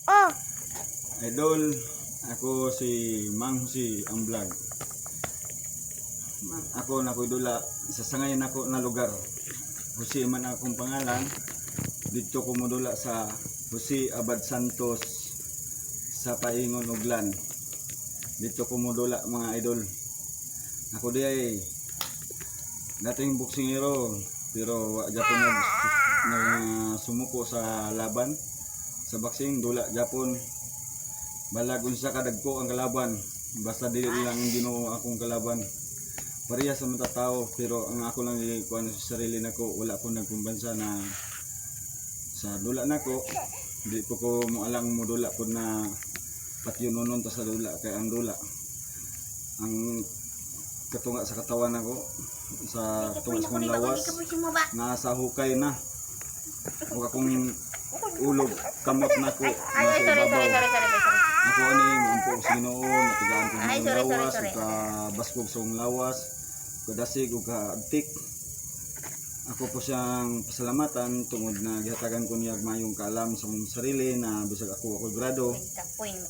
Oh, Idol, ako si Mang Jose ang vlog. Ako nako'y sa sangayon ako na lugar. Jose man akong pangalan. Dito ko modula sa Jose Abad Santos sa Paingon Uglan. Dito ko modula mga idol. Ako di ay dating boksingero pero wa Japon sumuko sa laban sa boxing dula Japon. Balag unsa kadagko ang kalaban, basta dili lang Ginoo akong kalaban. Pareha sa mga tao pero ang ako lang kuan sa sarili nako, wala ko nagkumbansa na sa dula nako. Di po ko moalang modula po na patyunonon ta sa dula kay ang dula ang katunga sa katawan nako sa katunga sa kong lawas nasa hukay na o akong ulog kamot nako nasa ibabaw. Ako ani mampo sa Ginoo, matigaan ko ng lawas, ka baskog sa lawas, kadasig ug kaadtik. Ako po siyang pasalamatan tungod na gihatagan ko niya mayong kaalam sa mong sarili na bisag ako grado.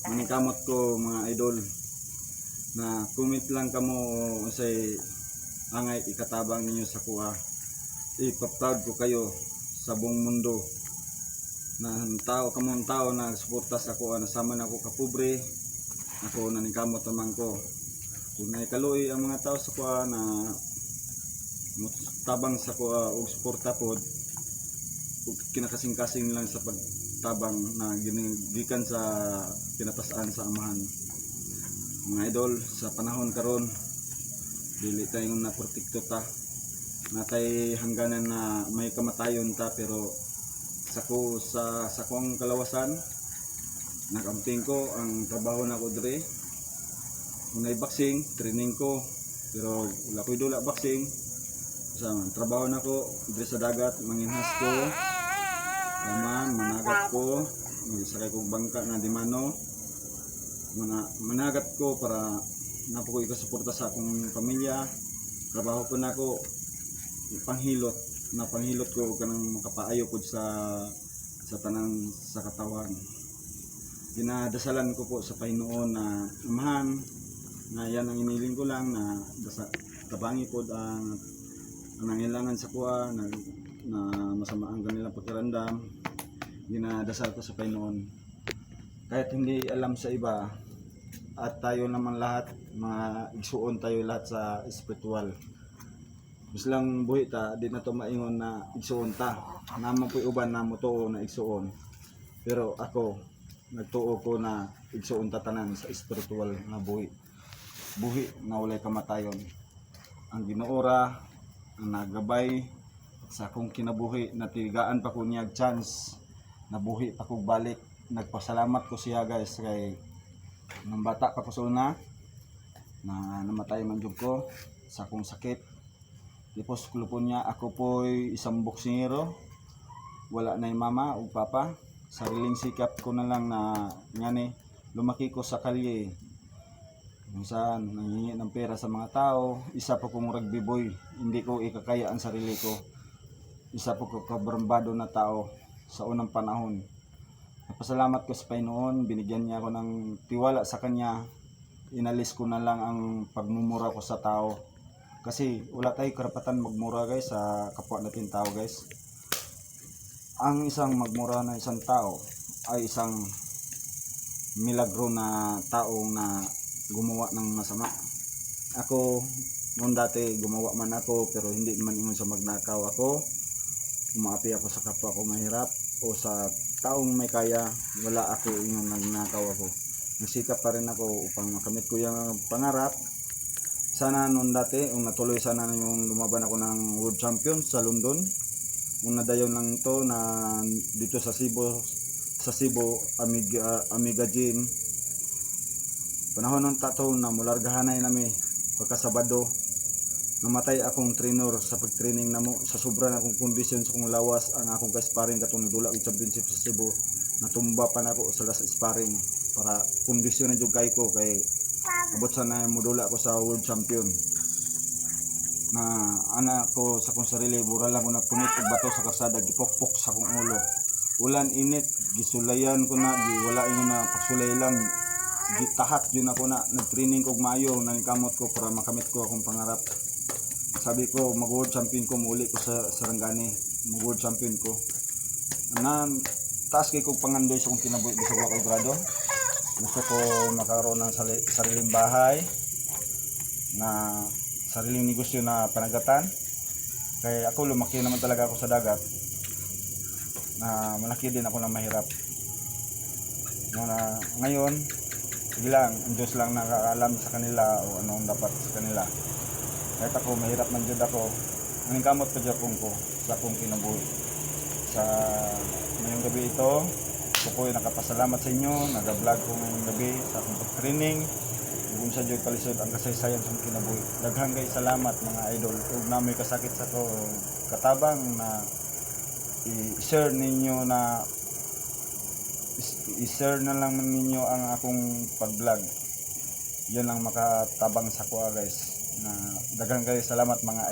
Manikamot ko mga idol na comment lang kamo unsay angay ikatabang ninyo sa kuha. Ipa-proud ko kayo sa buong mundo. Na tao kamong tao na suporta sa ako nasama na ako kapobre ako naningkamot naman ko kung naikaluoy ang mga tao sa kuha na tabang sa kuha og suporta pod ug kinakasing-kasing lang sa pagtabang na gikan sa kinatasan sa amahan. Mga idol, sa panahon karon dili tayo na protekto ta natay hangganan na may kamatayon ta pero sa kong kalawasan nakamping ko ang trabaho na ko dire unay boxing training ko pero wala ko'y dula boxing sa trabaho na ko dire sa dagat manginhas ko managat ko magsakay kong bangka na dimano managat ko para napo ko ikasuporta sa akong pamilya. Trabaho ko na ko panghilot ko kanang makapaayo ko sa tanang sa katawan. Dinadasalan ko po sa Panginoon na amahan na yan ang iniling ko lang na tabangi po ang nangailangan sa kuha na masama ang kanilang pakiramdam. Dinadasal ko sa Panginoon kahit hindi alam sa iba at tayo naman lahat mga igsuon tayo lahat sa spiritual. Mas lang buhi ta, di na to maingon na igsuon ta. Naman po'y uban na mo to na igsuon. Pero ako, nagtuo ko na igsuon ta tanan sa spiritual na buhi. Buhi na walay kamatayon. Ang Ginoora, ang nagabay sa akong kinabuhi, natigaan pa ko niyag chance na buhi pa ko balik. Nagpasalamat ko siya guys kay nang bata pa ko sa una na namatay man jud ko sa akong sakit. Tipos kulupon niya, ako po'y isang boksingero, wala na yung mama o papa. Sariling sikap ko na lang na ngani, lumaki ko sa kalye. Kung saan, nangingi ng pera sa mga tao, isa po kong rugby boy, hindi ko ikakaya ang sarili ko. Isa po ko kabarambado na tao sa unang panahon. Napasalamat ko sa Panginoon, binigyan niya ako ng tiwala sa Kanya, inalis ko na lang ang pagmumura ko sa tao. Kasi wala tayong karapatan magmura guys sa kapwa natin tao guys. Ang isang magmura na isang tao ay isang milagro na taong na gumawa ng masama. Ako noon dati gumawa man ako pero hindi man ingon sa magnakaw ako. Umaapi ako sa kapwa ko mahirap o sa taong may kaya, wala ako ingon nagnakaw ako. Nagsikap pa rin ako upang makamit ko yung pangarap. Sana noon dati, natuloy sana yung lumaban ako ng World Champion sa London. Nadayon lang ito na dito sa Cebu, Amiga Gym. Panahon ng tato na mulargahanay nami pagkasabado. Namatay akong trainer sa pagtraining namo sa sobra na akong kondisyon sa akong lawas ang akong ka-sparring katong nagdula og championship sa Cebu. Natumba pa na ako sa last sparring para kondisyon na jud kay ko kay abot sana modula ako sa world champion na anak ko sa kong sarili bura lang ko nagpunit og bato sa kasada gipokpok sa akong ulo ulan init gisulayan ko na wala ingon na pagsulay lang gitahat yun ako na nagtraining kog maayo nangkamot ko para makamit ko akong pangarap. Sabi ko mag-world champion ko muli ko sa Sarangani, mag-world champion ko. Nan taas kay kog pangandoy sa akong kinabuhi bisag wa ko grado. Gusto ko makaroon ng sariling bahay na sariling negosyo na panagatan. Kaya ako lumaki naman talaga ako sa dagat. Na malaki din ako na mahirap. Na ngayon, sige lang, ang Diyos lang nakakaalam sa kanila o anong dapat sa kanila. Kahit ako mahirap man dyan ako, ang kamot ko dyan ko sa akong kinabuhi. Sa ngayong gabi ito, ako'y nakapasalamat sa inyo, nag-vlog ko ngayong gabi sa akong pag-training. Kung sa Diyos kalisod ang kasaysayan sa akong kinabuhi. Daghang kay salamat mga idol. Kung na may kasakit sa ko, katabang na i-share ninyo na i-share na lang ninyo ang akong pag-vlog. Yan ang makatabang sa ko guys. Na daghang kay salamat mga idol.